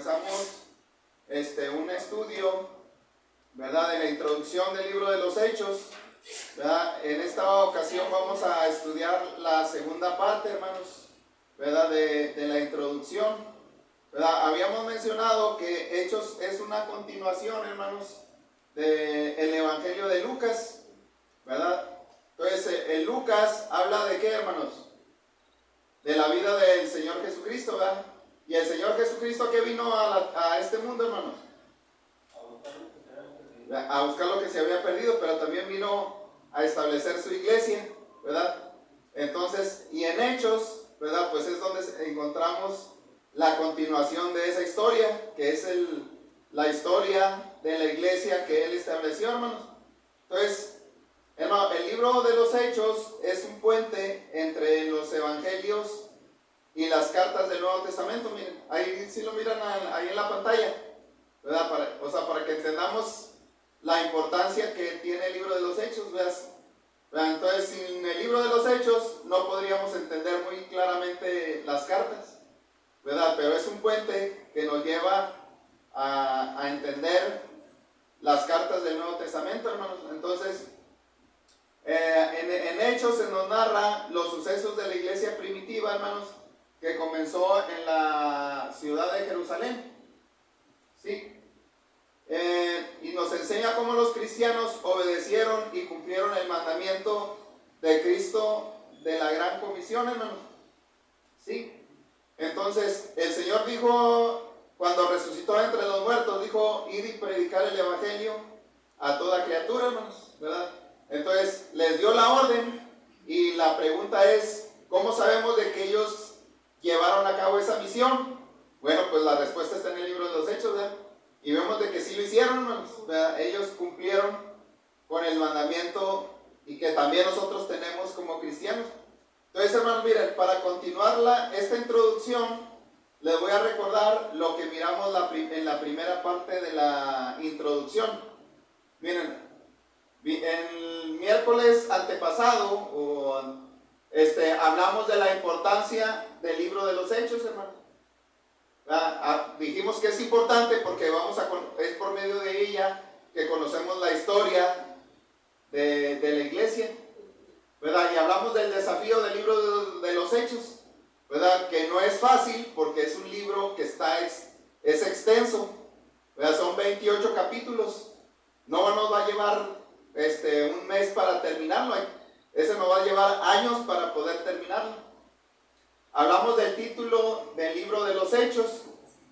comenzamos un estudio, ¿verdad?, de la introducción del libro de los Hechos, ¿verdad? En esta ocasión vamos a estudiar la segunda parte, hermanos, ¿verdad?, de la introducción, ¿verdad? Habíamos mencionado que Hechos es una continuación, hermanos, del Evangelio de Lucas, ¿verdad? Entonces, el Lucas habla de qué, hermanos? De la vida del Señor Jesucristo, ¿verdad? Y el Señor Jesucristo, ¿qué vino a este mundo, hermanos? A buscar lo que se había perdido, pero también vino a establecer su iglesia, ¿verdad? Entonces, y en Hechos, ¿verdad?, pues es donde encontramos la continuación de esa historia, que es la historia de la iglesia que Él estableció, hermanos. Entonces, hermano, el libro de los Hechos es un puente entre los evangelios y las cartas del Nuevo Testamento. Miren, ahí sí lo miran ahí en la pantalla, ¿verdad? Para que entendamos la importancia que tiene el libro de los Hechos, ¿verdad? Entonces, sin el libro de los Hechos no podríamos entender muy claramente las cartas, ¿verdad? Pero es un puente que nos lleva a entender las cartas del Nuevo Testamento, hermanos. Entonces, en Hechos se nos narra los sucesos de la iglesia primitiva, hermanos, que comenzó en la ciudad de Jerusalén, ¿sí? Y nos enseña cómo los cristianos obedecieron y cumplieron el mandamiento de Cristo de la gran comisión, hermanos, ¿sí? Entonces, el Señor dijo, cuando resucitó entre los muertos, dijo, id y predicar el evangelio a toda criatura, hermanos, ¿verdad? Entonces, les dio la orden y la pregunta es, ¿cómo sabemos de que ellos llevaron a cabo esa misión? Bueno, pues la respuesta está en el libro de los Hechos, ¿verdad? Y vemos de que sí lo hicieron, hermanos, ¿verdad? Ellos cumplieron con el mandamiento y que también nosotros tenemos como cristianos. Entonces, hermanos, miren, para continuar esta introducción, les voy a recordar lo que miramos en la primera parte de la introducción. Miren, el miércoles antepasado hablamos de la importancia del libro de los Hechos, hermanos. Dijimos que es importante porque es por medio de ella que conocemos la historia de la iglesia, ¿verdad? Y hablamos del desafío del libro de los Hechos, ¿verdad? Que no es fácil porque es un libro que es extenso, ¿verdad? Son 28 capítulos. No nos va a llevar un mes para terminarlo. Ese nos va a llevar años para poder terminarlo. Hablamos del título del libro de los Hechos,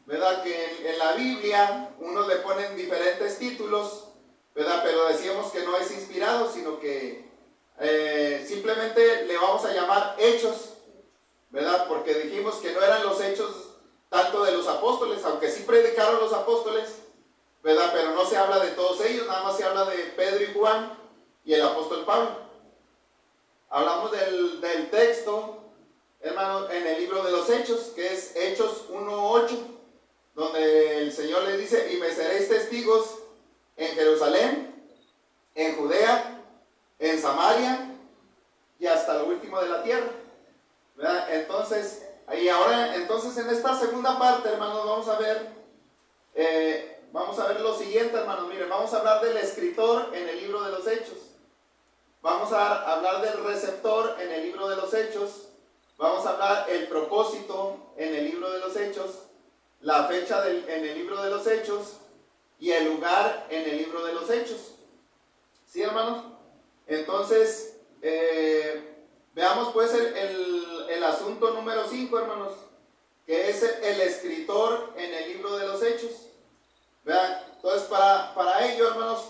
¿verdad? Que en la Biblia unos le ponen diferentes títulos, ¿verdad? Pero decíamos que no es inspirado, sino que simplemente le vamos a llamar Hechos, ¿verdad? Porque dijimos que no eran los hechos tanto de los apóstoles, aunque sí predicaron los apóstoles, ¿verdad? Pero no se habla de todos ellos, nada más se habla de Pedro y Juan y el apóstol Pablo. Hablamos del texto, hermano, en el libro de los Hechos, que es Hechos 1:8, donde el Señor les dice, y me seréis testigos en Jerusalén, en Judea, en Samaria y hasta lo último de la tierra, ¿verdad? Entonces, en esta segunda parte, hermanos, vamos a ver lo siguiente, hermanos. Miren, vamos a hablar del escritor en el libro de los Hechos. Vamos a hablar del receptor en el libro de los Hechos. Vamos a hablar el propósito en el libro de los Hechos, la fecha en el libro de los Hechos y el lugar en el libro de los Hechos. ¿Sí, hermanos? Entonces, veamos pues el asunto número 5, hermanos, que es el escritor en el libro de los Hechos. Vean, entonces para ello, hermanos,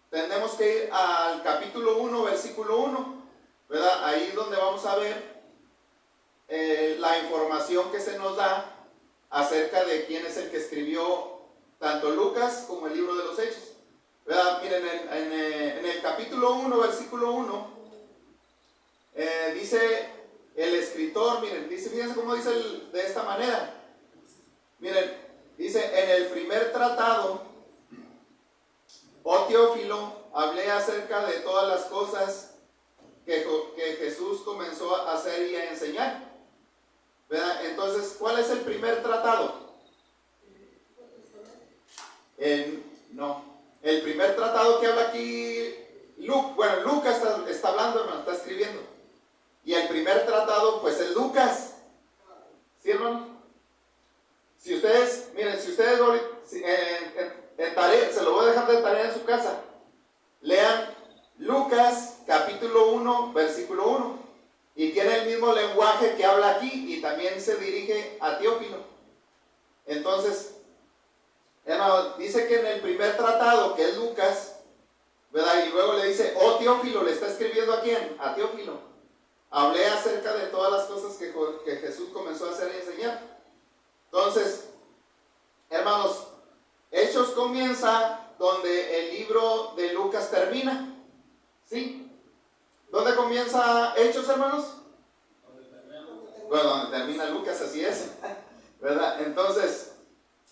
tenemos que ir al capítulo 1, versículo 1, ¿verdad? Ahí donde vamos a ver la información que se nos da acerca de quién es el que escribió tanto Lucas como el libro de los Hechos, ¿verdad? Miren, en el capítulo 1, versículo 1, dice el escritor, miren, fíjense cómo dice de esta manera. Miren, dice, en el primer tratado, oh Teófilo, hablé acerca de todas las cosas que Jesús comenzó a hacer y a enseñar, ¿verdad? Entonces, ¿cuál es el primer tratado? Lucas está hablando, hermano, está escribiendo. Y el primer tratado, pues es Lucas. ¿Sí, hermano? Si ustedes, miren, si ustedes en tarea, se lo voy a dejar de tarea en su casa. Lean Lucas capítulo 1, versículo 1. Y tiene el mismo lenguaje que habla aquí y también se dirige a Teófilo. Entonces, hermano, dice que en el primer tratado, que es Lucas, ¿verdad? Y luego le dice, oh Teófilo, ¿le está escribiendo a quién? A Teófilo. Hablé acerca de todas las cosas que Jesús comenzó a hacer y enseñar. Entonces, hermanos, Hechos comienza donde el libro de Lucas termina. ¿Sí? ¿Dónde comienza Hechos, hermanos? Bueno, donde termina Lucas, así es. ¿Verdad? Entonces,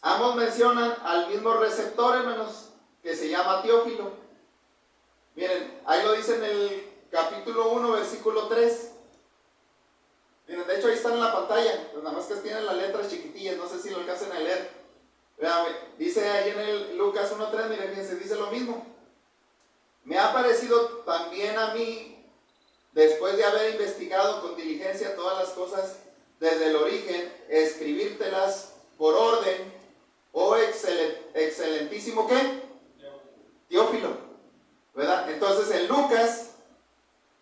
ambos mencionan al mismo receptor, hermanos, que se llama Teófilo. Miren, ahí lo dice en el capítulo 1, versículo 3. Miren, de hecho ahí están en la pantalla, pues nada más que tienen las letras chiquitillas, no sé si lo alcancen a leer. Vean, dice ahí en el Lucas 1:3, miren, fíjense, dice lo mismo. Me ha parecido también a mí, después de haber investigado con diligencia todas las cosas desde el origen, escribírtelas por orden, oh excelentísimo, ¿qué? Teófilo, ¿verdad? Entonces en Lucas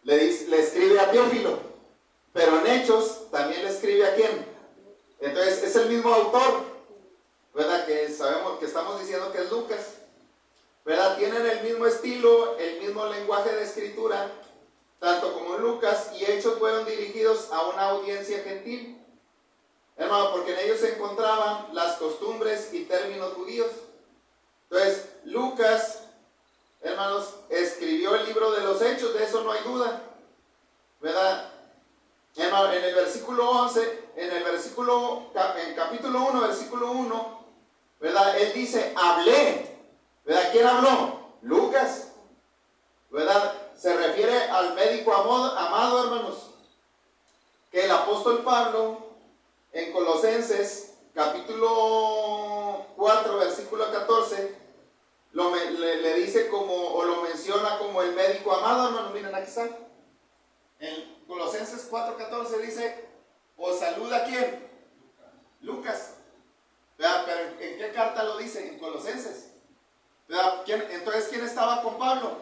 le escribe a Teófilo. Pero en Hechos también le escribe a quién. Entonces es el mismo autor, ¿verdad? Que sabemos que estamos diciendo que es Lucas, ¿verdad? Tienen el mismo estilo, el mismo lenguaje de escritura, tanto como Lucas y Hechos fueron dirigidos a una audiencia gentil, hermano, porque en ellos se encontraban las costumbres y términos judíos. Entonces Lucas, hermanos, escribió el libro de los Hechos, de eso no hay duda, ¿verdad? En el versículo 11, en capítulo 1, versículo 1, ¿verdad? Él dice, hablé, ¿verdad? ¿Quién habló? Lucas, ¿verdad? Se refiere al médico amado, hermanos, que el apóstol Pablo, en Colosenses, capítulo 4, versículo 14, le dice como, o lo menciona como el médico amado, hermanos, miren, aquí está. En Colosenses 4:14 dice, ¿os saluda quién? Lucas. ¿Verdad? Pero ¿en qué carta lo dice? En Colosenses. ¿Verdad? Entonces, ¿quién estaba con Pablo?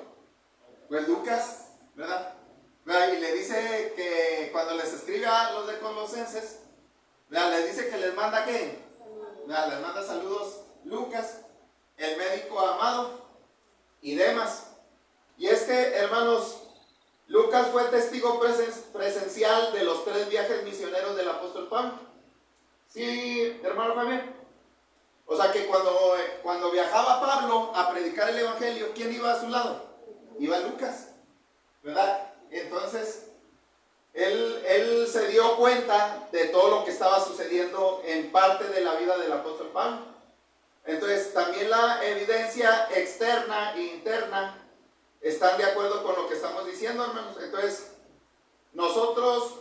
Pues Lucas, ¿verdad? ¿Verdad? Y le dice que cuando les escribe a los de Colosenses, ¿verdad? Les dice que les manda ¿qué? ¿Verdad? Les manda saludos Lucas, el médico amado y demás. Y es que, hermanos, Lucas fue testigo presencial de los 3 viajes misioneros del apóstol Pablo. Sí, hermano Javier. O sea que cuando viajaba Pablo a predicar el evangelio, ¿quién iba a su lado? Iba Lucas, ¿verdad? Entonces, él se dio cuenta de todo lo que estaba sucediendo en parte de la vida del apóstol Pablo. Entonces, también la evidencia externa e interna están de acuerdo con lo que estamos diciendo, hermanos. Entonces, nosotros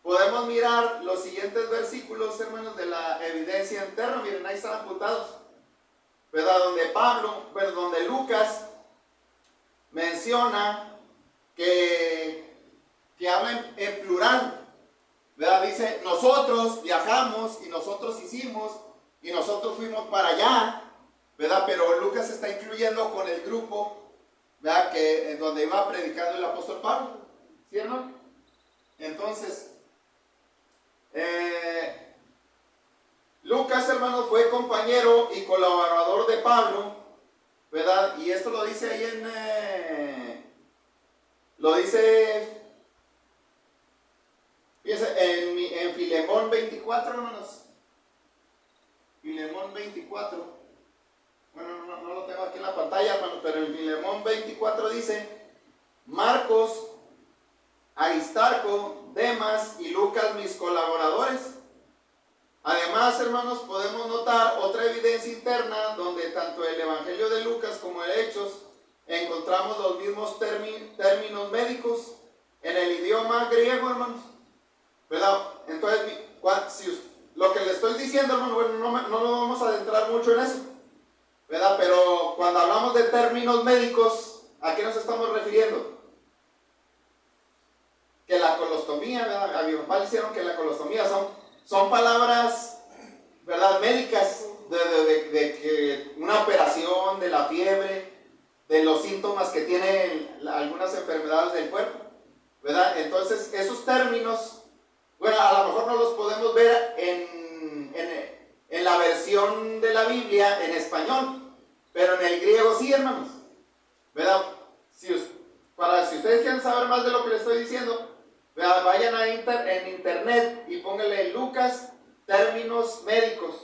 podemos mirar los siguientes versículos, hermanos, de la evidencia interna. Miren, ahí están apuntados, ¿verdad? Donde Lucas menciona que habla en plural, ¿verdad? Dice, nosotros viajamos y nosotros hicimos y nosotros fuimos para allá, ¿verdad? Pero Lucas está incluyendo con el grupo, ¿verdad? Que en donde iba predicando el apóstol Pablo, ¿sí, hermano? Entonces, Lucas, hermano, fue compañero y colaborador de Pablo, ¿verdad? Y esto lo dice ahí fíjense, en Filemón 24, hermanos. Filemón 24. Bueno, no lo tengo aquí en la pantalla, hermanos, pero en Filemón 24 dice, Marcos, Aristarco, Demas y Lucas, mis colaboradores. Además, hermanos, podemos notar otra evidencia interna donde tanto el Evangelio de Lucas como el Hechos encontramos los mismos términos médicos en el idioma griego, hermanos, ¿verdad? Entonces, lo que le estoy diciendo, hermano, bueno, no nos vamos a adentrar mucho en eso, ¿verdad? Pero cuando hablamos de términos médicos, ¿A qué nos estamos refiriendo? Que la colostomía, ¿verdad? A mi papá le hicieron que la colostomía son palabras, ¿verdad?, médicas, de que una operación, de la fiebre, de los síntomas que tienen algunas enfermedades del cuerpo, ¿verdad? Entonces, esos términos, bueno, a lo mejor no los podemos ver en la versión de la Biblia en español, pero en el griego sí, hermanos, ¿verdad? Si ustedes quieren saber más de lo que les estoy diciendo, ¿verdad?, vayan en internet y pónganle Lucas, términos médicos.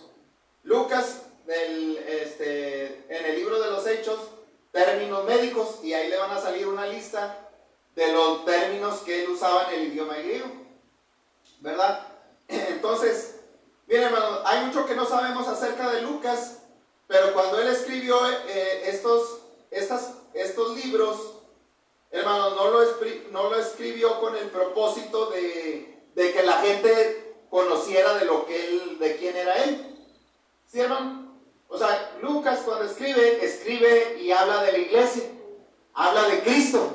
Lucas, en el libro de los Hechos, términos médicos, y ahí le van a salir una lista de los términos que él usaba en el idioma griego, ¿verdad? Entonces, miren, hermanos, hay mucho que no sabemos acerca de Lucas, pero cuando él escribió estos libros, hermanos, no lo escribió con el propósito de que la gente conociera de quién era él. ¿Sí, hermano? O sea, Lucas cuando escribe y habla de la iglesia, habla de Cristo,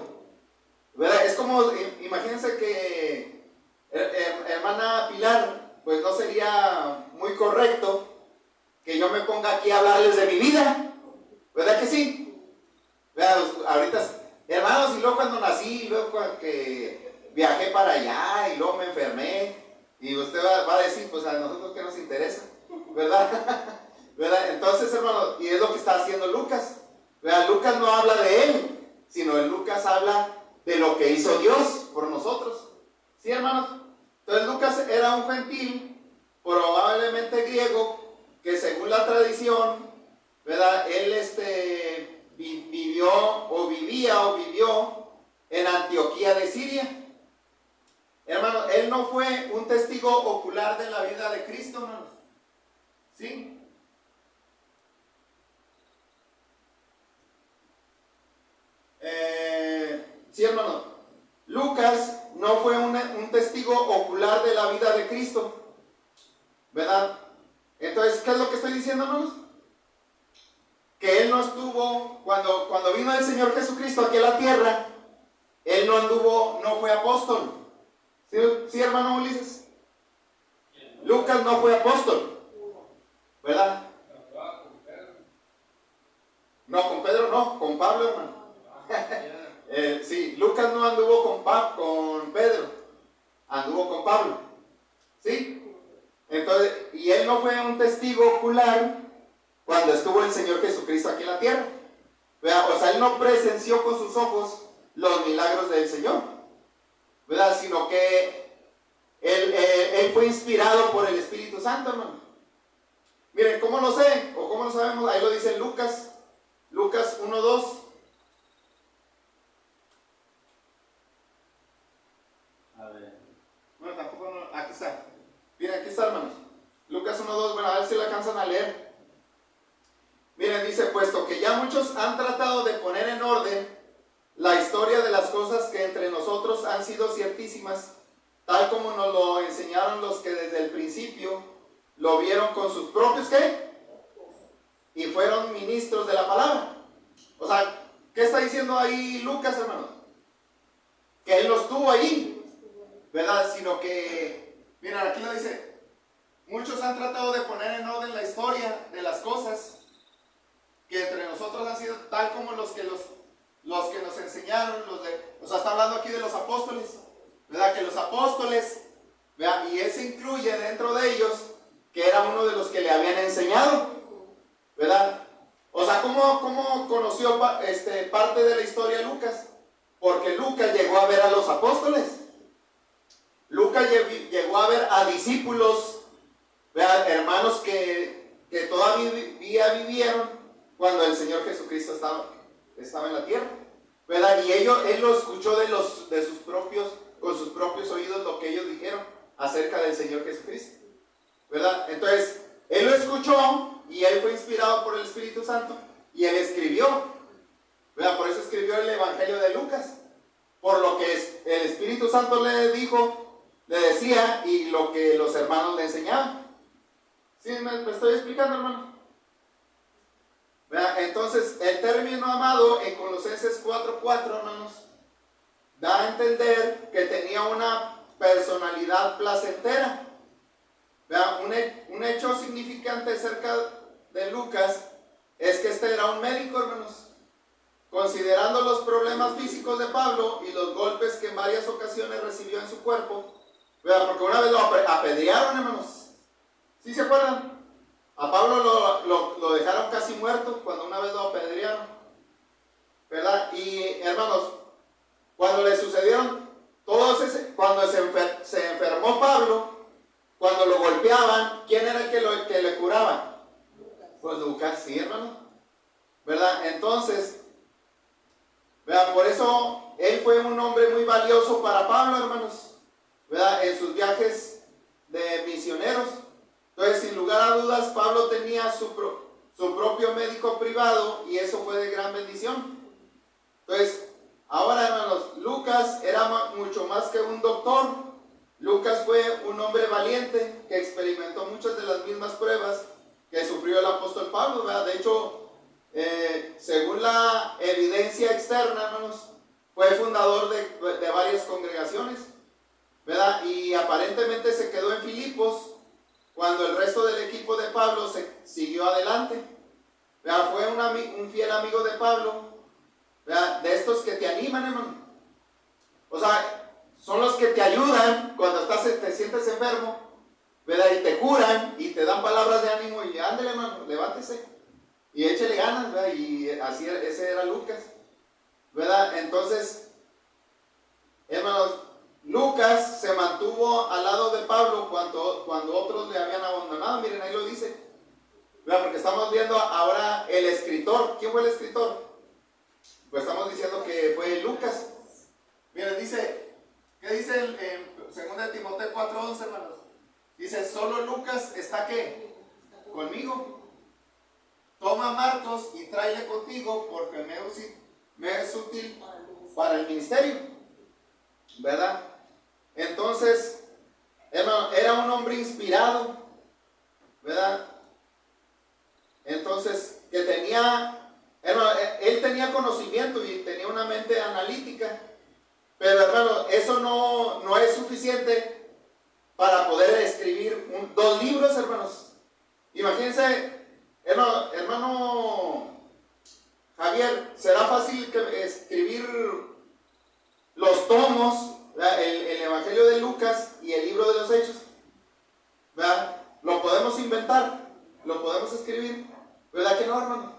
¿verdad? Es como, imagínense que hermana Pilar, pues no sería muy correcto que yo me ponga aquí a hablarles de mi vida, ¿verdad que sí? ¿Verdad? Ahorita, hermanos, y luego cuando nací, y luego que viajé para allá, y luego me enfermé, y usted va a decir, pues a nosotros qué nos interesa, ¿verdad? ¿Verdad? Entonces, hermanos, y es lo que está haciendo Lucas, ¿verdad? Lucas no habla de él, sino Lucas habla de lo que hizo Dios por nosotros. ¿Sí, hermanos? Entonces Lucas era un gentil, probablemente griego, que según la tradición, ¿verdad?, él vivió en Antioquía de Siria. Hermanos, él no fue un testigo ocular de la vida de Cristo, hermanos. ¿Sí? Sí, hermano. Lucas no fue un testigo ocular de la vida de Cristo, ¿verdad? Entonces, ¿qué es lo que estoy diciendo, hermanos? Que él no estuvo, cuando vino el Señor Jesucristo aquí a la tierra, él no fue apóstol. ¿Sí, sí, hermano Ulises? Lucas no fue apóstol, ¿verdad? No, con Pedro no, con Pablo, hermano. Sí, Lucas no anduvo con Pedro, anduvo con Pablo. ¿Sí? Entonces, y él no fue un testigo ocular cuando estuvo el Señor Jesucristo aquí en la tierra. ¿Verdad? O sea, él no presenció con sus ojos los milagros del Señor, ¿verdad? Sino que él fue inspirado por el Espíritu Santo, hermano. Miren, ¿cómo lo sé? ¿O cómo lo sabemos? Ahí lo dice Lucas 1:2. A ver. Bueno, tampoco no, aquí está. Miren, aquí está, hermanos. Lucas 1:2, bueno, a ver si lo alcanzan a leer. Miren, dice, puesto que ya muchos han tratado de poner en orden la historia de las cosas que entre nosotros han sido ciertísimas, tal como nos lo enseñaron los que desde el principio lo vieron con sus propios, ¿qué? Y fueron ministros de la palabra. O sea, ¿qué está diciendo ahí Lucas, hermanos? Que él no estuvo ahí, ¿verdad? Sino que, miren, aquí lo dice, muchos han tratado de poner en orden la historia de las cosas que entre nosotros han sido tal como los que nos enseñaron, o sea, está hablando aquí de los apóstoles, ¿verdad? Que los apóstoles, ¿verdad? Y él se incluye dentro de ellos, que era uno de los que le habían enseñado, ¿verdad? O sea, ¿cómo conoció parte de la historia Lucas? Porque Lucas llegó a ver a los apóstoles. Lucas llegó a ver a discípulos, ¿verdad? Hermanos que todavía vivieron cuando el Señor Jesucristo estaba en la tierra, ¿verdad? Y él lo escuchó con sus propios oídos lo que ellos dijeron acerca del Señor Jesucristo, ¿verdad? Entonces, él lo escuchó y él fue inspirado por el Espíritu Santo y él escribió, ¿verdad? Por eso escribió el Evangelio de Lucas, por lo que el Espíritu Santo le decía y lo que los hermanos le enseñaban. ¿Sí me estoy explicando, hermano? ¿Verdad? Entonces, el término amado en Colosenses 4:4, hermanos, da a entender que tenía una personalidad placentera. Un hecho significante acerca de Lucas es que este era un médico, hermanos. Considerando los problemas físicos de Pablo y los golpes que en varias ocasiones recibió en su cuerpo, porque una vez lo apedrearon, hermanos. ¿Sí se acuerdan? A Pablo lo dejaron casi muerto cuando una vez lo apedrearon, ¿verdad? Y hermanos, cuando le sucedieron cuando se enfermó Pablo, cuando lo golpeaban, ¿quién era el que le curaba? Pues Lucas, sí, hermano, ¿verdad? Entonces, ¿verdad? Por eso él fue un hombre muy valioso para Pablo, hermanos, ¿verdad? En sus viajes de misioneros. Entonces, sin lugar a dudas, Pablo tenía su propio médico privado y eso fue de gran bendición. Entonces, ahora, hermanos, Lucas era mucho más que un doctor. Lucas fue un hombre valiente que experimentó muchas de las mismas pruebas que sufrió el apóstol Pablo, ¿verdad? De hecho, según la evidencia externa, hermanos, fue fundador de varias congregaciones, ¿verdad? Y aparentemente se quedó en Filipos cuando el resto del equipo de Pablo siguió adelante, ¿verdad? Fue un fiel amigo de Pablo, ¿verdad? De estos que te animan, hermano. O sea, son los que te ayudan cuando te sientes enfermo, ¿verdad? Y te curan y te dan palabras de ánimo y ándale, hermano, levántese y échele ganas, ¿verdad? Y así, ese era Lucas, ¿verdad? Entonces, hermanos, Lucas se mantuvo al lado de Pablo cuando otros le habían abandonado. Miren, ahí lo dice, ¿verdad? Porque estamos viendo ahora el escritor. ¿Quién fue el escritor? Pues estamos diciendo que fue Lucas. Miren, dice, ¿qué dice en 2 Timoteo 4:11, hermanos? Dice, solo Lucas está ¿qué? Conmigo. Toma a Marcos y tráele contigo porque me es útil para el ministerio, ¿verdad? Entonces, hermano, era un hombre inspirado, ¿verdad? Entonces, hermano, él tenía conocimiento y tenía una mente analítica, pero hermano, eso no es suficiente para poder escribir 2 libros, hermanos. Imagínense, hermano Javier, ¿será fácil escribir los tomos, el Evangelio de Lucas y el libro de los Hechos? ¿Verdad? Lo podemos inventar, lo podemos escribir, ¿verdad que no, hermano?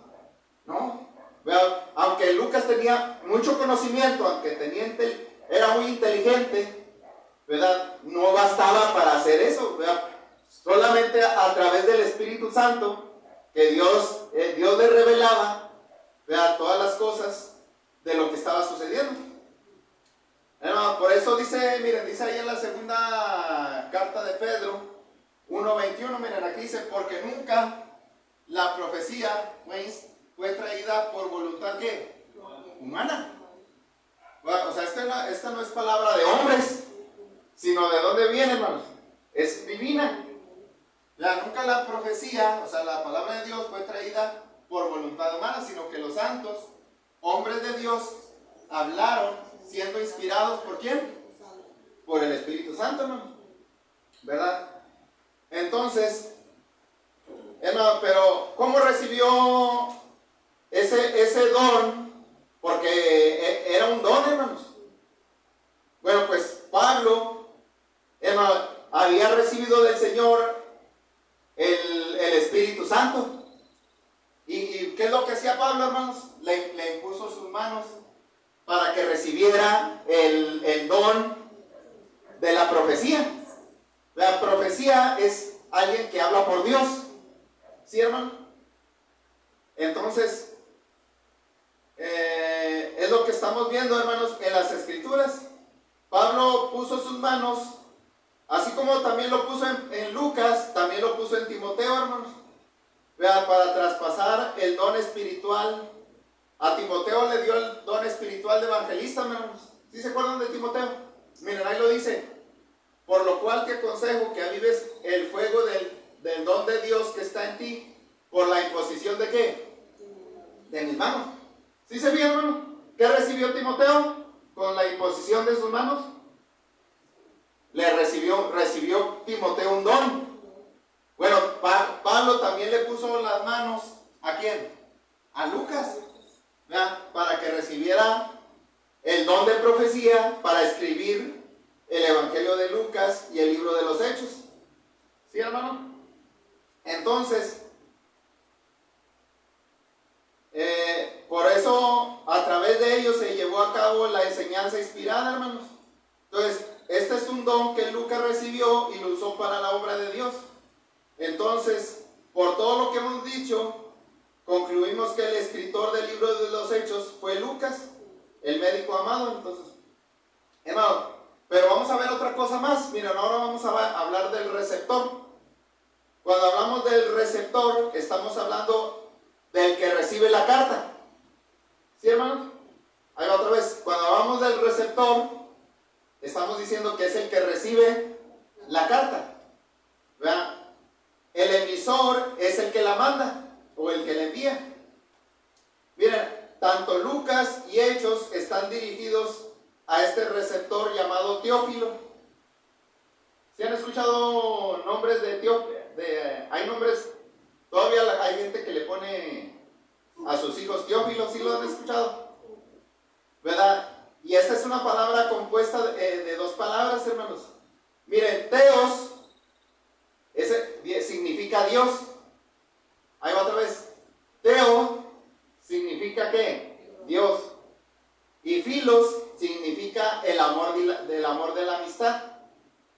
No, ¿verdad? Aunque Lucas tenía mucho conocimiento, aunque era muy inteligente, ¿verdad? No bastaba para hacer eso, ¿verdad? Solamente a través del Espíritu Santo que Dios le revelaba, ¿verdad? Todas las cosas de lo que estaba sucediendo. Hermano, por eso dice, miren, dice ahí en la segunda carta de Pedro 1:21, miren, aquí dice, porque nunca la profecía fue traída por voluntad ¿qué? Humana. Bueno, o sea, esta no es palabra de hombres, sino de dónde viene, hermanos, es divina. Ya, nunca la profecía, o sea, la palabra de Dios fue traída por voluntad humana, sino que los santos, hombres de Dios, hablaron siendo inspirados ¿por quién? Por el Espíritu Santo, hermano, ¿verdad? Entonces, hermano, pero ¿cómo recibió ese don? Porque era un don, hermanos. Bueno, pues Pablo, hermano, había recibido del Señor el Espíritu Santo. ¿Y qué es lo que hacía Pablo, hermanos? Le impuso sus manos para que recibiera el don de la profecía. La profecía es alguien que habla por Dios, ¿sí, hermano? Entonces, es lo que estamos viendo, hermanos, en las Escrituras. Pablo puso sus manos, así como también lo puso en Lucas, también lo puso en Timoteo, hermanos, para traspasar el don espiritual. A Timoteo le dio el don espiritual de evangelista, hermanos. ¿Sí se acuerdan de Timoteo? Miren, ahí lo dice. Por lo cual te aconsejo que avives el fuego del don de Dios que está en ti, por la imposición de ¿qué? de mis manos. ¿Sí se vio, hermano? ¿Qué recibió Timoteo con la imposición de sus manos? Recibió Timoteo un don. Bueno, Pablo también le puso las manos, ¿a quién? A Lucas, ¿verdad? Para que recibiera el don de profecía para escribir el Evangelio de Lucas y el libro de los Hechos. ¿Sí, hermano? Entonces, por eso a través de ellos se llevó a cabo la enseñanza inspirada, hermanos. Entonces, este es un don que Lucas recibió y lo usó para la obra de Dios. Entonces, por todo lo que hemos dicho, concluimos que el escritor del libro de los Hechos fue Lucas, el médico amado. Entonces, hermano, pero vamos a ver otra cosa más. Miren, ahora vamos a hablar del receptor. Cuando hablamos del receptor, estamos hablando del que recibe la carta. ¿Sí, hermanos? Ahí va otra vez. Cuando hablamos del receptor, estamos diciendo que es el que recibe la carta, ¿verdad? El emisor es el que la manda o el que la envía. Miren, tanto Lucas y Hechos están dirigidos a este receptor llamado Teófilo. ¿Sí han escuchado nombres de Teófilo? Hay nombres, todavía hay gente que le pone a sus hijos Teófilo, ¿sí lo han escuchado? ¿Verdad? Y esta es una palabra compuesta de dos palabras, hermanos. Miren, Teos significa Dios. Ahí va otra vez. Teo significa ¿qué? Dios. Y filos significa el amor del amor de la amistad.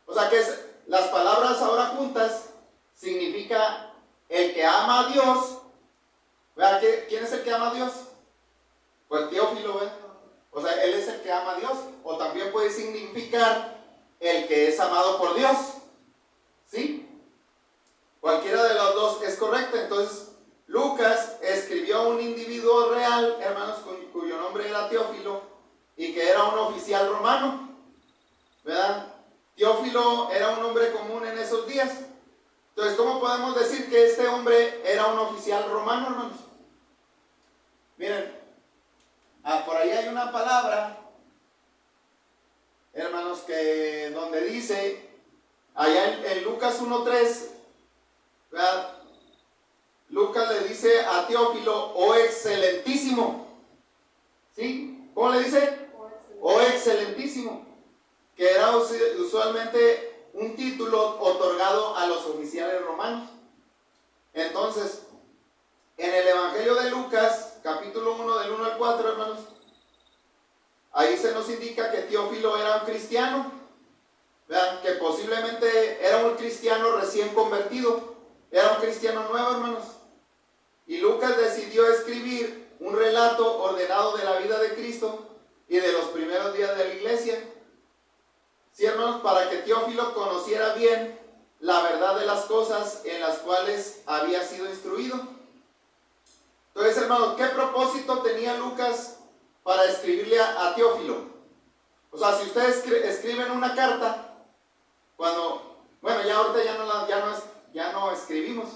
O sea que las palabras ahora juntas significa el que ama a Dios. ¿Verdad? ¿Quién es el que ama a Dios? Pues Teófilo, ¿verdad? O sea, él es el que ama a Dios. O también puede significar el que es amado por Dios. ¿Sí? Cualquiera de los dos es correcto. Entonces, Lucas escribió a un individuo real, hermanos, cuyo nombre era Teófilo y que era un oficial romano, ¿verdad? Teófilo era un hombre común en esos días. Entonces, ¿cómo podemos decir que este hombre era un oficial romano, hermanos? Miren, por ahí hay una palabra, hermanos, que donde dice, allá en Lucas 1:3, ¿verdad? Lucas le dice a Teófilo, oh excelentísimo. ¿Sí? ¿Cómo le dice? Oh excelentísimo. Que era usualmente un título otorgado a los oficiales romanos. Entonces, en el Evangelio de Lucas, capítulo 1, del 1 al 4, hermanos, ahí se nos indica que Teófilo era un cristiano, ¿verdad? Que posiblemente era un cristiano recién convertido, era un cristiano nuevo, hermanos. Y Lucas decidió escribir un relato ordenado de la vida de Cristo y de los primeros días de la iglesia. Sí, hermanos, para que Teófilo conociera bien la verdad de las cosas en las cuales había sido instruido. Entonces, hermanos, ¿qué propósito tenía Lucas para escribirle a Teófilo? O sea, si ustedes escriben una carta, bueno, ya ahorita ya no escribimos,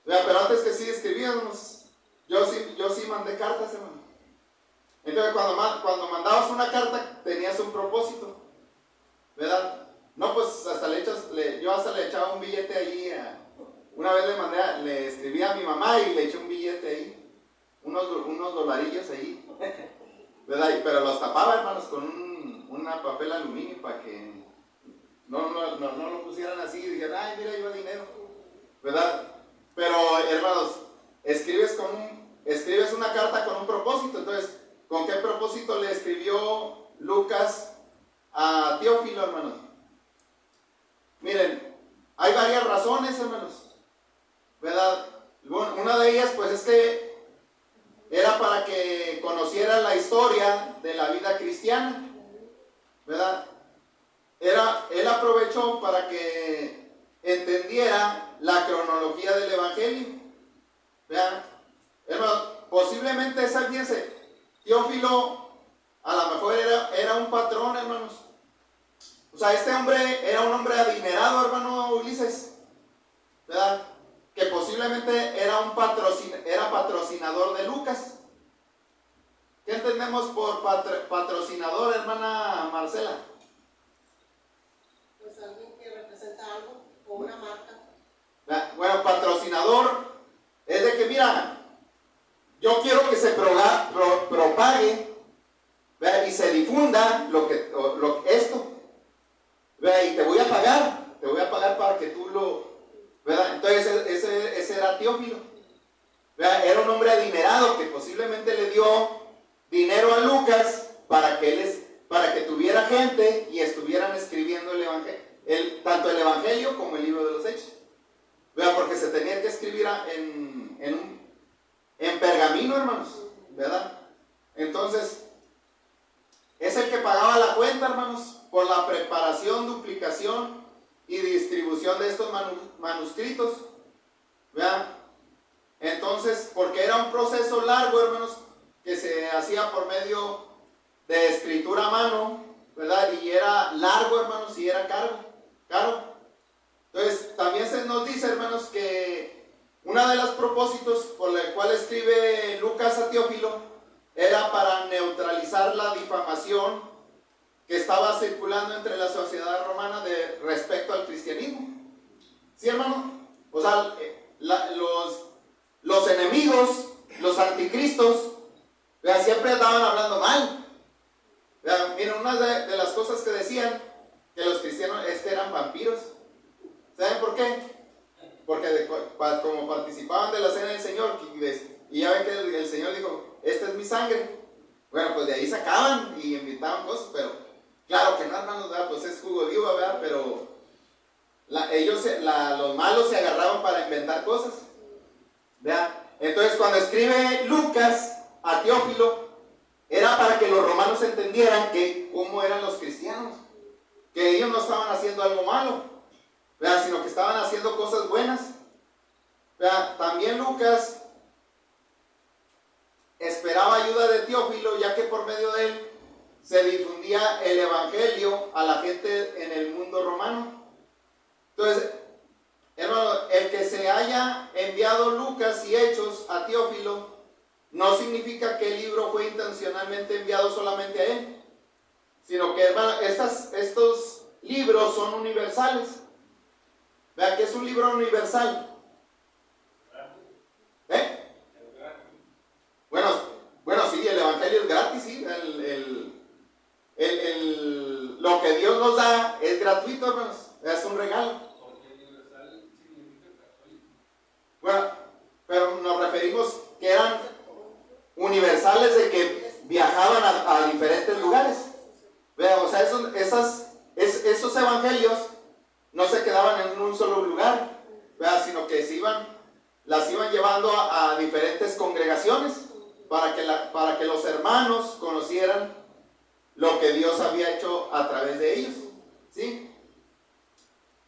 pero antes que sí escribíamos, yo sí mandé cartas, hermano. Entonces, cuando mandabas una carta, tenías un propósito, ¿verdad? No, pues yo hasta le echaba un billete ahí. Una vez le escribí a mi mamá y le eché un billete ahí, unos dolarillos ahí, ¿verdad? Pero los tapaba, hermanos, con una papel aluminio para que no lo pusieran así y dijeran, ay, mira, lleva dinero, ¿verdad? Pero, hermanos, escribes una carta con un propósito. Entonces, ¿con qué propósito le escribió Lucas a Teófilo, hermanos? Miren, hay varias razones, hermanos, ¿verdad? Una de ellas, pues, es que era para que conociera la historia de la vida cristiana, ¿verdad? Él aprovechó para que entendiera la cronología del Evangelio. Vean, hermanos, posiblemente, fíjense, Teófilo a lo mejor era un patrón, hermanos. O sea, este hombre era un hombre adinerado, hermano Ulises, ¿verdad? que posiblemente era patrocinador de Lucas. ¿Qué entendemos por patrocinador, hermana Marcela? Pues alguien que representa algo o una marca. Bueno, patrocinador es de que, mira, yo quiero que se propague, ¿verdad? Y se difunda esto, ¿verdad? Y te voy a pagar para que tú lo, ¿verdad? Entonces ese era Teófilo, ¿verdad? Era un hombre adinerado que posiblemente le dio dinero a Lucas para que tuviera gente y estuvieran escribiendo el evangelio, tanto el evangelio como el libro de los Hechos, ¿verdad? Porque se tenía que escribir en pergamino, hermanos, ¿verdad? Entonces es el que pagaba la cuenta, hermanos, por la preparación, duplicación y distribución de estos manuscritos, ¿verdad? Entonces, porque era un proceso largo, hermanos, que se hacía por medio de escritura a mano, ¿verdad? Y era largo, hermanos, y era caro. Entonces, también se nos dice, hermanos, que uno de los propósitos por el cual escribe Lucas a Teófilo era para neutralizar la difamación que estaba circulando entre la sociedad romana respecto al cristianismo. ¿Sí, hermano? O sea, los enemigos, los anticristos, ¿verdad? Siempre andaban hablando mal. ¿Verdad? Miren, una de las cosas que decían que los cristianos eran vampiros. ¿Saben por qué? Porque como participaban de la cena del Señor, y ya ven que el Señor dijo, esta es mi sangre. Bueno, pues de ahí sacaban y invitaban cosas, pero claro que no, hermanos, ¿verdad? Pues es jugo de uva, ¿verdad? Pero los malos se agarraban para inventar cosas, ¿verdad? Entonces, cuando escribe Lucas a Teófilo, era para que los romanos entendieran cómo eran los cristianos, que ellos no estaban haciendo algo malo, ¿verdad? Sino que estaban haciendo cosas buenas, ¿verdad? También Lucas esperaba ayuda de Teófilo, ya que por medio de él se difundía el evangelio a la gente en el mundo romano. Entonces, hermano, el que se haya enviado Lucas y Hechos a Teófilo no significa que el libro fue intencionalmente enviado solamente a él, sino que, hermano, estos libros son universales. Vean que es un libro universal. Bueno, sí, el evangelio es gratis, sí. Lo que Dios nos da es gratuito, hermanos. Es un regalo. Bueno, pero nos referimos que eran universales, de que viajaban a diferentes lugares. Vean, o sea, esos evangelios no se quedaban en un solo lugar, ¿verdad? Sino que las iban llevando a diferentes congregaciones para que los hermanos conocieran lo que Dios había hecho a través de ellos, ¿sí?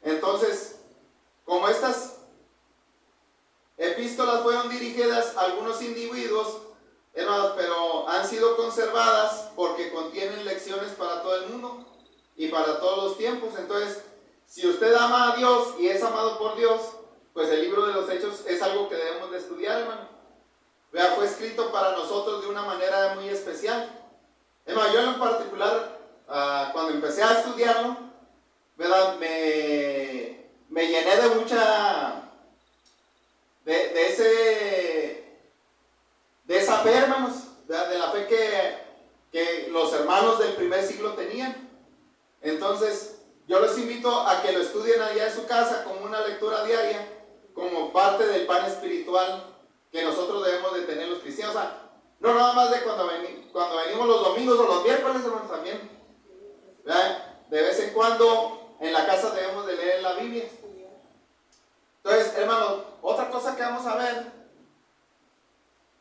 Entonces, como estas epístolas fueron dirigidas a algunos individuos, hermanos, pero han sido conservadas porque contienen lecciones para todo el mundo y para todos los tiempos. Entonces, si usted ama a Dios y es amado por Dios, pues el libro de los Hechos es algo que debemos de estudiar, hermano. Vea, fue escrito para nosotros de una manera muy especial. Hermano, yo en particular, cuando empecé a estudiarlo, ¿verdad? Me llené de mucha, de esa fe, hermanos, ¿verdad? De la fe que los hermanos del primer siglo tenían. Entonces, yo les invito a que lo estudien allá en su casa como una lectura diaria, como parte del pan espiritual que nosotros debemos de tener los cristianos. O sea, no nada más de cuando venimos los domingos o los miércoles, hermanos, también, ¿verdad? De vez en cuando en la casa debemos de leer la Biblia. Entonces, hermanos, otra cosa que vamos a ver,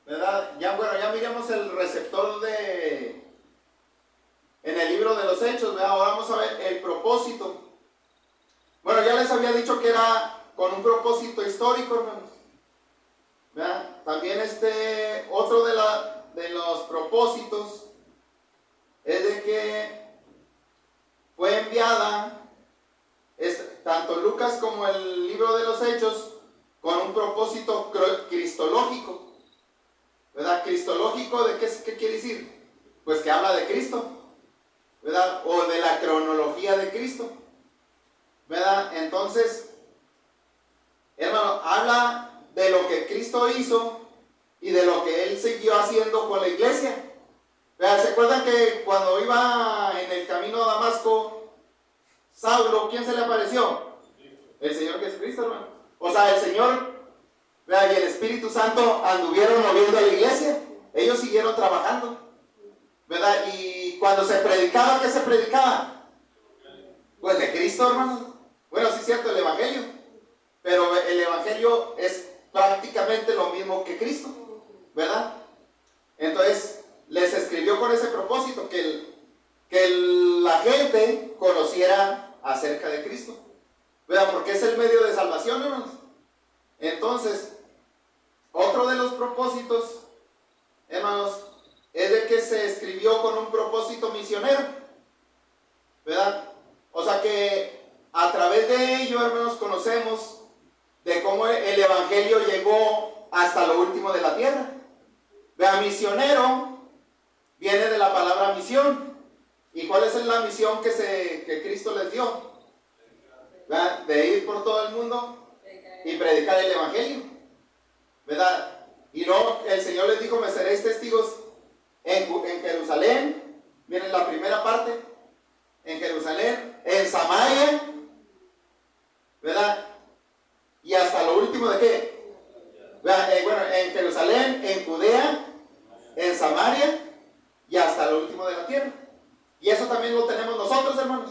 ¿verdad? Ya miramos el receptor en el libro de los Hechos, ¿verdad? Ahora vamos a ver el propósito. Bueno, ya les había dicho que era con un propósito histórico, hermanos, ¿verdad? También otro de los propósitos es de que fue enviada tanto Lucas como el libro de los Hechos con un cronológico, ¿de qué quiere decir? Pues que habla de Cristo, ¿verdad? O de la cronología de Cristo, ¿verdad? Entonces, hermano, habla de lo que Cristo hizo y de lo que Él siguió haciendo con la iglesia. ¿Verdad? ¿Se acuerdan que cuando iba en el camino a Damasco, Saulo, ¿quién se le apareció? El Señor Jesucristo, hermano. O sea, el Señor, ¿verdad? Y el Espíritu Santo anduvieron moviendo a la iglesia. Ellos siguieron trabajando, ¿verdad? Y cuando se predicaba, ¿qué se predicaba? Pues de Cristo, hermano. Bueno, sí es cierto, el Evangelio. Pero el Evangelio es prácticamente lo mismo que Cristo, ¿verdad? Entonces, les escribió con ese propósito, que la gente conociera acerca de Cristo, ¿verdad? Porque es el medio de salvación, hermanos. Entonces, otro de los propósitos, hermanos, es de que se escribió con un propósito misionero, ¿verdad? O sea que a través de ello, hermanos, conocemos de cómo el Evangelio llegó hasta lo último de la tierra. Vea, misionero viene de la palabra misión. ¿Y cuál es la misión que Cristo les dio? ¿Verdad? De ir por todo el mundo y predicar el Evangelio, ¿verdad? Y luego el Señor les dijo: me seréis testigos en Jerusalén, miren la primera parte, en Jerusalén, en Samaria, ¿verdad? Y hasta lo último de qué, bueno, en Jerusalén, en Judea, en Samaria y hasta lo último de la tierra. Y eso también lo tenemos nosotros, hermanos.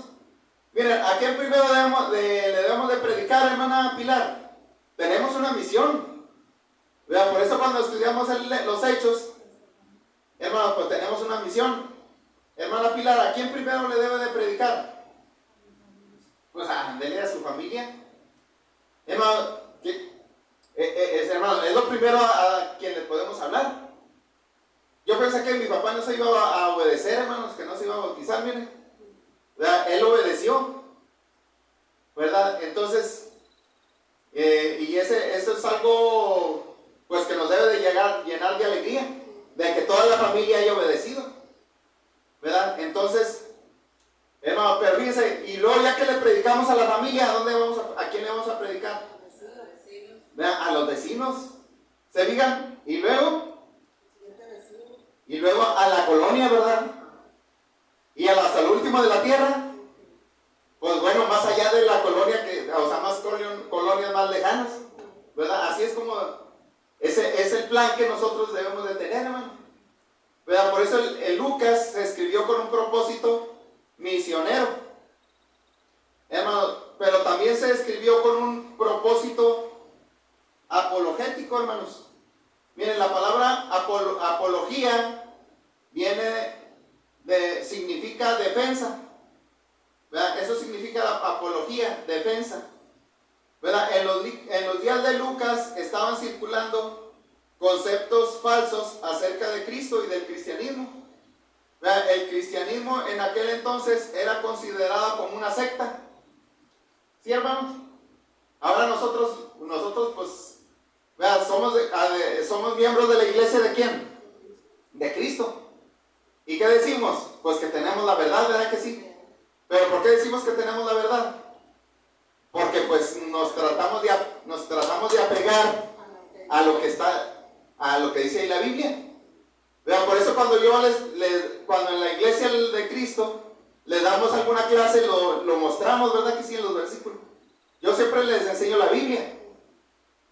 Miren, ¿a quién primero le debemos de predicar, hermana Pilar? Tenemos una misión. Vean, por eso cuando estudiamos los Hechos, hermanos, pues tenemos una misión. Hermana Pilar, ¿a quién primero le debe de predicar? Pues ándele a su familia. Hermano, hermano, es lo primero a quien le podemos hablar. Yo pensé que mi papá no se iba a obedecer, hermanos, que no se iba a bautizar, miren. ¿Verdad? Él obedeció, ¿verdad? Entonces, y eso es algo, pues, que nos debe de llenar de alegría, de que toda la familia haya obedecido, ¿verdad? Entonces, hermano, pero fíjense, y luego ya que le predicamos a la familia, ¿a quién le vamos a predicar? ¿Verdad? A los vecinos, ¿se fijan? Y luego a la colonia, ¿verdad? Y hasta el último de la tierra. Pues bueno, más allá de la colonia, o sea, más colonias más lejanas, ¿verdad? Así es como, ese es el plan que nosotros debemos de tener, hermano, ¿verdad? Por eso el Lucas se escribió con un propósito misionero, hermano, pero también se escribió con un propósito apologético, hermanos. Miren, la palabra apología significa defensa, ¿verdad? Eso significa la apología, defensa, ¿verdad? En los días de Lucas estaban circulando conceptos falsos acerca de Cristo y del cristianismo, ¿verdad? El cristianismo en aquel entonces era considerado como una secta, ¿sí, hermanos? Ahora nosotros pues, ¿verdad? Somos miembros de la iglesia ¿de quién? De Cristo. ¿Y qué decimos? Pues que tenemos la verdad, ¿verdad que sí? ¿Pero por qué decimos que tenemos la verdad? Porque pues nos tratamos de apegar a lo que dice ahí la Biblia. ¿Verdad? Por eso cuando en la iglesia de Cristo les damos alguna clase, lo mostramos, ¿verdad que sí? En los versículos. Yo siempre les enseño la Biblia,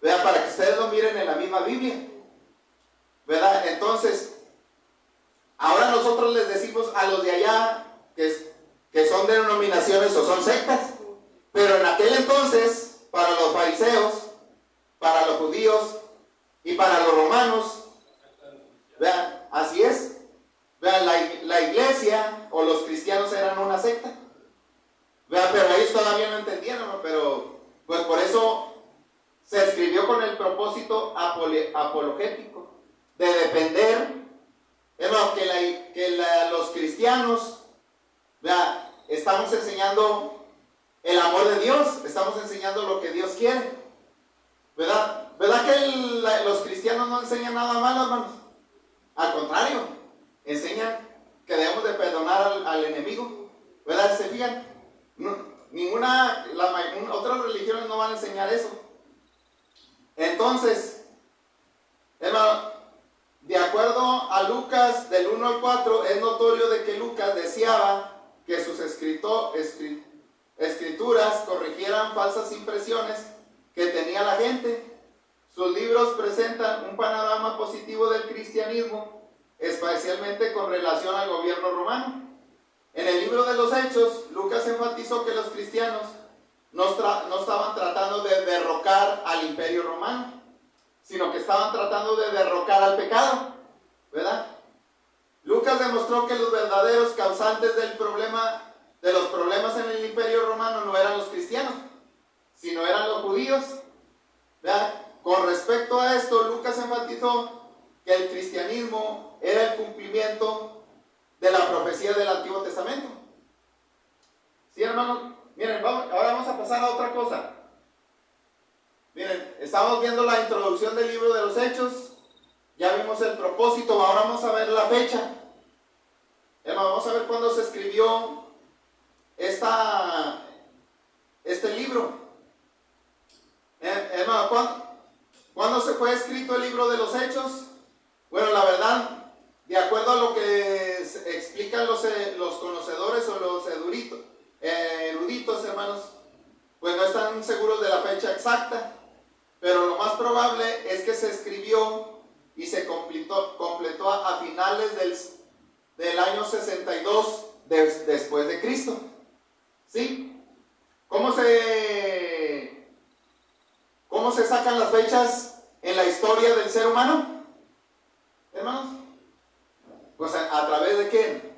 ¿verdad? Para que ustedes lo miren en la misma Biblia, ¿verdad? Entonces, ahora nosotros les decimos a los de allá que son denominaciones o son sectas, pero en aquel entonces, para los fariseos, para los judíos y para los romanos, vean, así es, vean, la iglesia o los cristianos eran una secta, vean, pero ellos todavía no entendían, ¿no? Pero pues por eso se escribió con el propósito apologético, de defender, hermano, los cristianos, ¿verdad? Estamos enseñando el amor de Dios, estamos enseñando lo que Dios quiere, ¿verdad? ¿Verdad que los cristianos no enseñan nada malo, hermanos? Al contrario, enseñan que debemos de perdonar al enemigo, ¿verdad? ¿Se fijan? Otras religiones no van a enseñar eso. Entonces, hermano, de acuerdo a Lucas del 1 al 4, es notorio de que Lucas deseaba que sus escrituras corrigieran falsas impresiones que tenía la gente. Sus libros presentan un panorama positivo del cristianismo, especialmente con relación al gobierno romano. En el libro de los Hechos, Lucas enfatizó que los cristianos no estaban tratando de derrocar al imperio romano, sino que estaban tratando de derrocar al pecado, ¿verdad? Lucas demostró que los verdaderos causantes de los problemas en el imperio romano no eran los cristianos, sino eran los judíos, ¿verdad? Con respecto a esto, Lucas enfatizó que el cristianismo era el cumplimiento de la profecía del Antiguo Testamento. Sí, hermanos, miren, ahora vamos a pasar a otra cosa. Miren, estamos viendo la introducción del libro de los Hechos, ya vimos el propósito, ahora vamos a ver la fecha. Vamos a ver cuándo se escribió este libro. Hermano, ¿cuándo se fue escrito el libro de los Hechos? Bueno, la verdad, de acuerdo a lo que explican los conocedores o los eruditos, hermanos, pues no están seguros de la fecha exacta, pero lo más probable es que se escribió y se completó a finales del año 62 después de Cristo. ¿Sí? ¿Cómo se sacan las fechas en la historia del ser humano, hermanos? Pues a través de quién.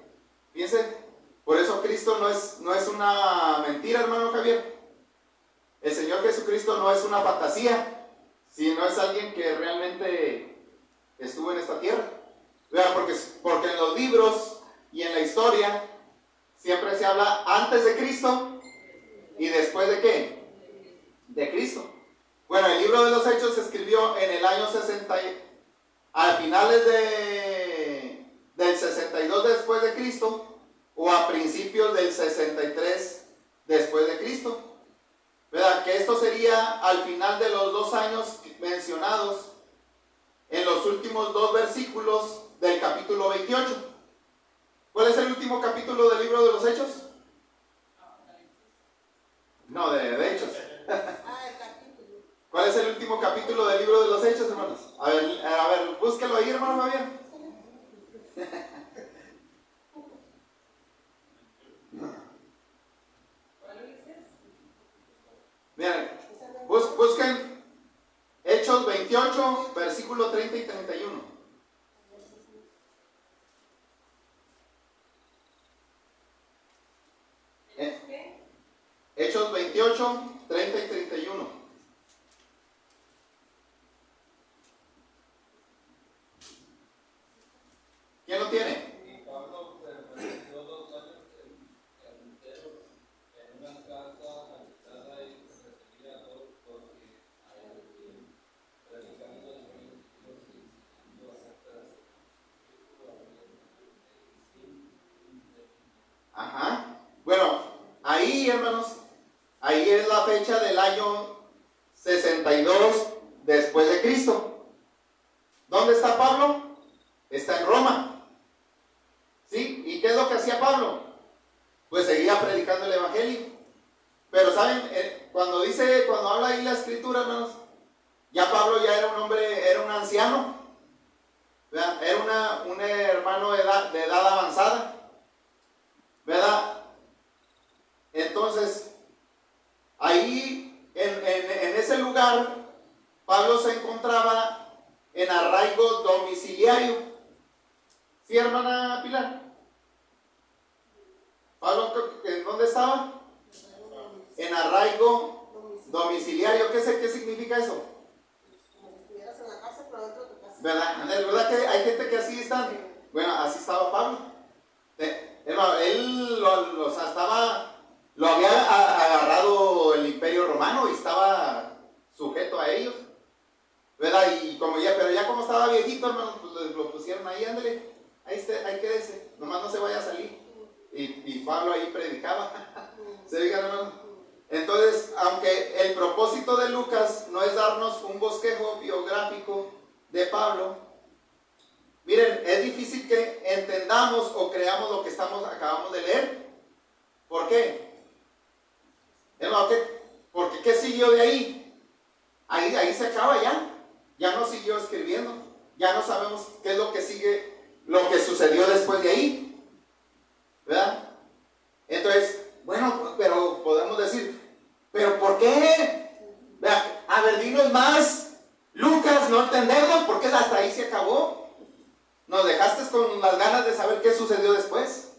Fíjense, por eso Cristo no es una mentira, hermano Javier. El Señor Jesucristo no es una fantasía, sino es alguien que realmente estuvo en esta tierra. Vean, porque en los libros y en la historia siempre se habla antes de Cristo y después de ¿qué? De Cristo. Bueno, el libro de los Hechos se escribió en el año 60, a finales del 62 después de Cristo o a principios del 63 después de Cristo. ¿Verdad? Que esto sería al final de los 2 años mencionados en los últimos 2 versículos del capítulo 28. ¿Cuál es el último capítulo del libro de los Hechos? No, de Hechos. ¿Cuál es el último capítulo del libro de los Hechos, hermanos? A ver, búsquelo ahí, hermano Javier. Miren, busquen Hechos 28, versículo 30 y 31. Hechos 28, 30 y 31. ¿Quién lo tiene? Y Pablo permaneció 2 años enteros en una casa habitada y recibía a todos porque a él predicando el reino de Dios y enseñando acerca de Ajá. Bueno, ahí, hermanos, ahí es la fecha del año 62 después de Cristo. ¿Dónde está Pablo? Está en Roma. ¿Sí? ¿Y qué es lo que hacía Pablo? Pues seguía predicando el evangelio. Pero saben, cuando habla ahí la escritura, hermanos, ya Pablo ya era un hombre, era un anciano, ¿verdad? Era un hermano de edad avanzada, ¿verdad? Entonces, ahí en ese lugar, Pablo se encontraba en arraigo domiciliario. ¿Sí, hermana Pilar? Pablo, ¿en dónde estaba? En arraigo domiciliario. ¿Qué significa eso? Como si estuvieras en la casa, pero dentro de tu casa. ¿Verdad que hay gente que así está? Bueno, así estaba Pablo. Hermano, él lo había agarrado el imperio romano y estaba sujeto a ellos, ¿verdad? Pero ya como estaba viejito, hermano, pues lo pusieron ahí, ándale, ahí quédese, nomás no se vaya a salir. Y Pablo ahí predicaba. ¿Se digan, hermano? Entonces, aunque el propósito de Lucas no es darnos un bosquejo biográfico de Pablo, miren, es difícil que entendamos o creamos lo que acabamos de leer. ¿Por qué? Hermano, porque ¿qué siguió de ahí? Ahí se acaba ya. Ya no siguió escribiendo. Ya no sabemos qué es lo que sigue, lo que sucedió después de ahí. ¿Verdad? Entonces, bueno, pero podemos decir, ¿pero por qué? ¿Verdad? A ver, dinos más. Lucas, no entendemos por qué hasta ahí se acabó. Nos dejaste con las ganas de saber qué sucedió después.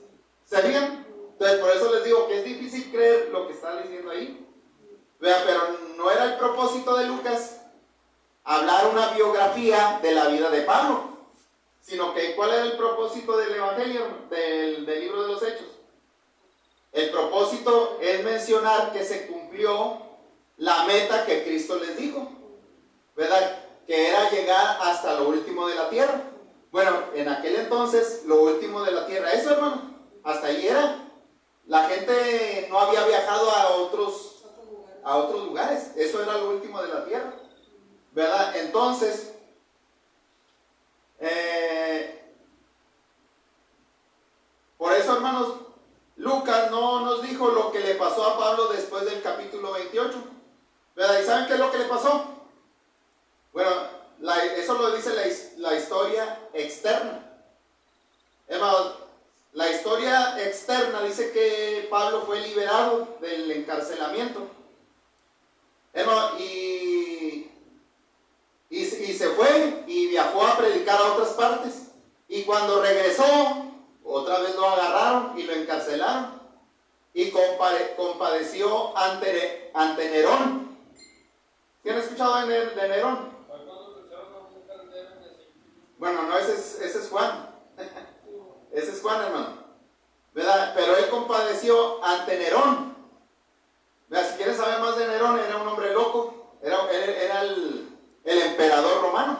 ¿Se fijan? Entonces, por eso les digo que es difícil creer lo que está diciendo ahí. ¿Verdad? Pero no era el propósito de Lucas hablar una biografía de la vida de Pablo, sino que ¿cuál era el propósito del Evangelio, del libro de los Hechos? El propósito es mencionar que se cumplió la meta que Cristo les dijo, ¿verdad? Que era llegar hasta lo último de la tierra. Bueno, en aquel entonces, lo último de la tierra, eso, hermano, hasta ahí era. La gente no había viajado a otros lugares, eso era lo último de la tierra, ¿verdad? Entonces, por eso, hermanos, Lucas no nos dijo lo que le pasó a Pablo después del capítulo 28, ¿verdad? ¿Y saben qué es lo que le pasó? Bueno, eso lo dice la historia externa. Hermanos, la historia externa dice que Pablo fue liberado del encarcelamiento. Hermano, y se fue y viajó a predicar a otras partes. Y cuando regresó, otra vez lo agarraron y lo encarcelaron. Y compadeció ante Nerón. ¿Sí han escuchado de Nerón? Bueno, no, ese es Juan. Ese es Juan, hermano. ¿Verdad? Pero él compadeció ante Nerón. ¿Verdad? Si quieren saber más de Nerón, era un hombre loco. Era el emperador romano.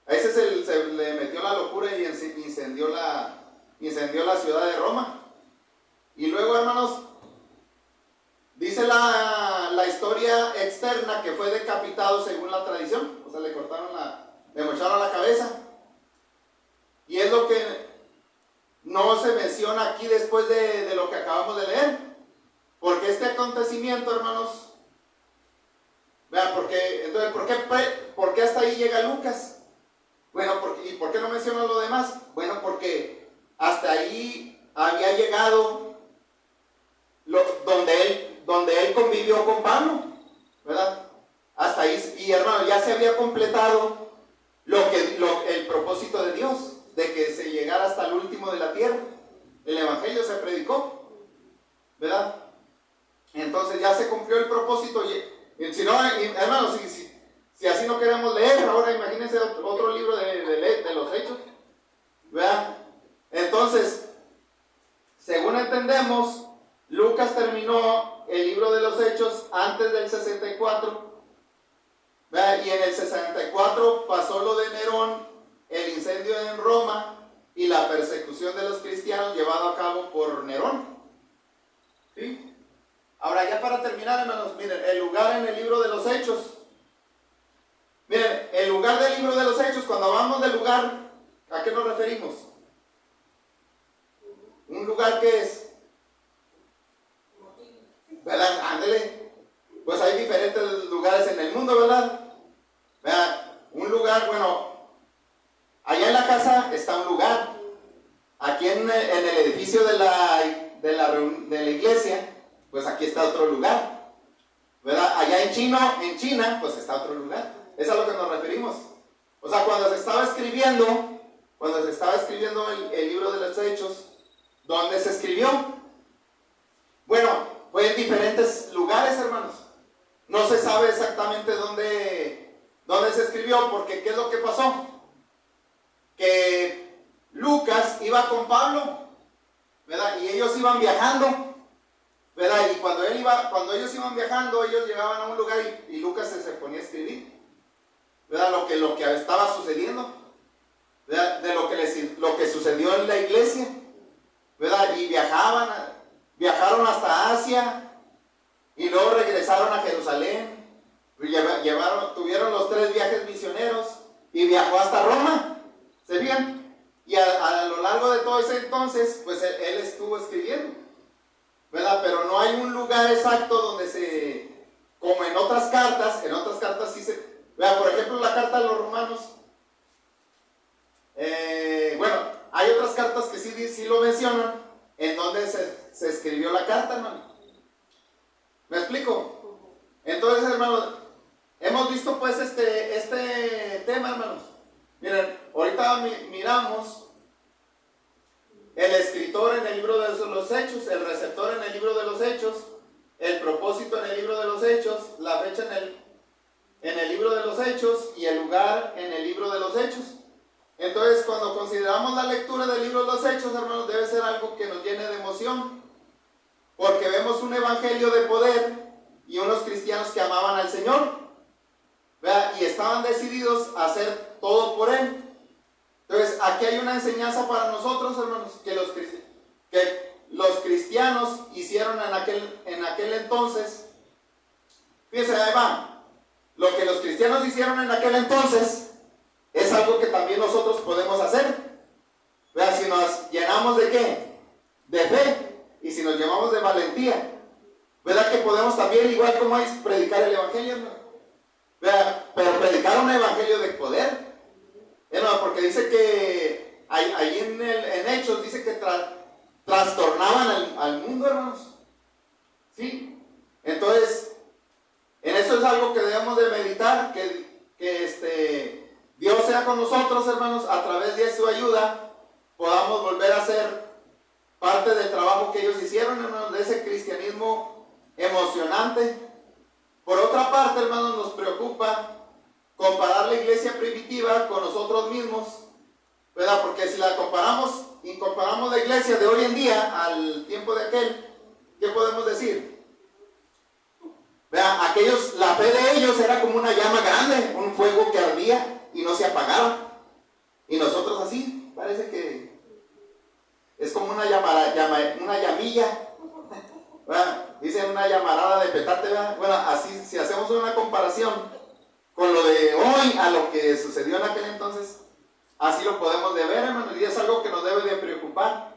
A ese se le metió la locura y incendió la ciudad de Roma. Y luego, hermanos, dice la historia externa que fue decapitado según la tradición. O sea, le mocharon la cabeza. Y es lo que no se menciona aquí después de lo que acabamos de leer. Porque este acontecimiento, hermanos, vean, entonces, ¿por qué hasta ahí llega Lucas? Bueno, ¿y por qué no menciona lo demás? Bueno, porque hasta ahí había llegado donde él convivió con Pablo, ¿verdad? Hasta ahí, y hermano, ya se había completado el propósito de Dios, de que se llegara hasta el último de la tierra. El evangelio se predicó, ¿verdad? Entonces ya se cumplió el propósito. Y si no, hermano, si así no queremos leer, ahora imagínense otro libro de los Hechos, ¿verdad? Entonces, según entendemos, Lucas terminó el libro de los Hechos antes del 64, ¿verdad? Y en el 64 pasó lo de Nerón, el incendio en Roma y la persecución de los cristianos llevado a cabo por Nerón. ¿Sí? Ahora, ya para terminar, hermanos, miren, el lugar en el libro de los Hechos. Miren, el lugar del libro de los Hechos, cuando hablamos del lugar, ¿a qué nos referimos? Un lugar que es, ¿verdad? Ándele. Pues hay diferentes lugares en el mundo, ¿verdad? ¿Verdad? Un lugar, bueno, allá en la casa está un lugar. Aquí en el edificio de la iglesia, pues aquí está otro lugar, ¿verdad? Allá en China, pues está otro lugar. Es a lo que nos referimos. O sea, cuando se estaba escribiendo el libro de los Hechos, ¿dónde se escribió? Bueno, fue en diferentes lugares, hermanos. No se sabe exactamente dónde se escribió, porque ¿qué es lo que pasó? Que Lucas iba con Pablo, ¿verdad? Y ellos iban viajando, ¿verdad? Y cuando ellos iban viajando, ellos llegaban a un lugar y Lucas se ponía a escribir, ¿verdad? Lo que estaba sucediendo. ¿verdad? De lo que sucedió en la iglesia, ¿verdad? Y viajaron hasta Asia y luego regresaron a Jerusalén. Tuvieron los 3 viajes misioneros y viajó hasta Roma. ¿Se fijan? Y a lo largo de todo ese entonces, pues él estuvo escribiendo, ¿verdad? Pero no hay un lugar exacto donde como en otras cartas sí se, ¿verdad? Por ejemplo, la carta a los romanos, bueno, hay otras cartas que sí lo mencionan, en donde se escribió la carta, hermano. ¿Me explico? Entonces, hermanos, hemos visto pues este tema, hermanos. Miren, ahorita miramos el escritor en el libro de los Hechos, el receptor en el libro de los Hechos, el propósito en el libro de los Hechos, la fecha en el libro de los Hechos y el lugar en el libro de los Hechos. Entonces, cuando consideramos la lectura del libro de los Hechos, hermanos, debe ser algo que nos llene de emoción, porque vemos un evangelio de poder y unos cristianos que amaban al Señor, ¿verdad? Y estaban decididos a hacer todo por Él. Entonces, aquí hay una enseñanza para nosotros, hermanos, que los cristianos hicieron en aquel entonces. Fíjense, ahí va. Lo que los cristianos hicieron en aquel entonces es algo que también nosotros podemos hacer. ¿Verdad? Si nos llenamos de ¿qué? De fe. Y si nos llenamos de valentía. ¿Verdad que podemos también, igual como es, predicar el evangelio, hermano? ¿Verdad? Pero predicar un evangelio de poder. Hermano, porque dice que ahí en Hechos dice que trastornaban al mundo, hermanos. ¿Sí? Entonces, en eso es algo que debemos de meditar, que Dios sea con nosotros, hermanos, a través de su ayuda, podamos volver a ser parte del trabajo que ellos hicieron, hermanos, de ese cristianismo emocionante. Por otra parte, hermanos, nos preocupa comparar la iglesia primitiva con nosotros mismos, ¿verdad? Porque si la comparamos la iglesia de hoy en día al tiempo de aquel, ¿qué podemos decir? ¿Verdad? La fe de ellos era como una llama grande, un fuego que ardía y no se apagaba. Y nosotros así, parece que es como una llamilla, ¿verdad? Dicen una llamarada de petate, ¿verdad? Bueno, así, si hacemos una comparación con lo de hoy a lo que sucedió en aquel entonces, así lo podemos de ver, hermanos, y es algo que nos debe de preocupar.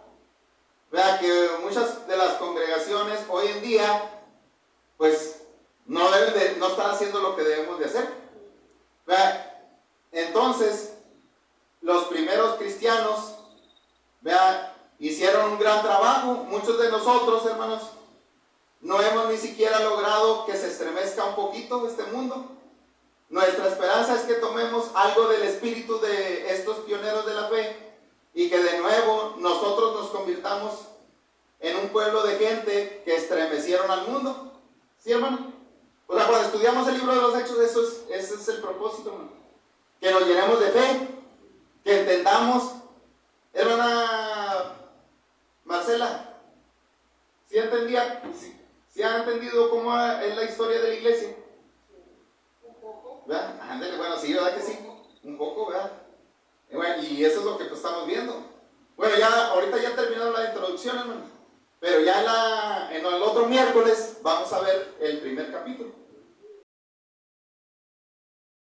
¿Verdad? Que muchas de las congregaciones hoy en día, pues, no están haciendo lo que debemos de hacer. ¿Verdad? Entonces, los primeros cristianos, ¿verdad?, hicieron un gran trabajo. Muchos de nosotros, hermanos, no hemos ni siquiera logrado que se estremezca un poquito este mundo. Nuestra esperanza es que tomemos algo del espíritu de estos pioneros de la fe y que de nuevo nosotros nos convirtamos en un pueblo de gente que estremecieron al mundo. ¿Sí, hermano? O sea, cuando estudiamos el libro de los Hechos, ese es el propósito, hermano. Que nos llenemos de fe, que entendamos. Hermana Marcela, ¿sí entendía? ¿Sí ha entendido cómo es la historia de la iglesia? ¿Verdad? Ándale, bueno, sí, ¿verdad que sí? Un poco, ¿verdad? Bueno, y eso es lo que pues, estamos viendo. Bueno, ahorita ya terminamos la introducción, hermano. Pero ya en el otro miércoles vamos a ver el primer capítulo.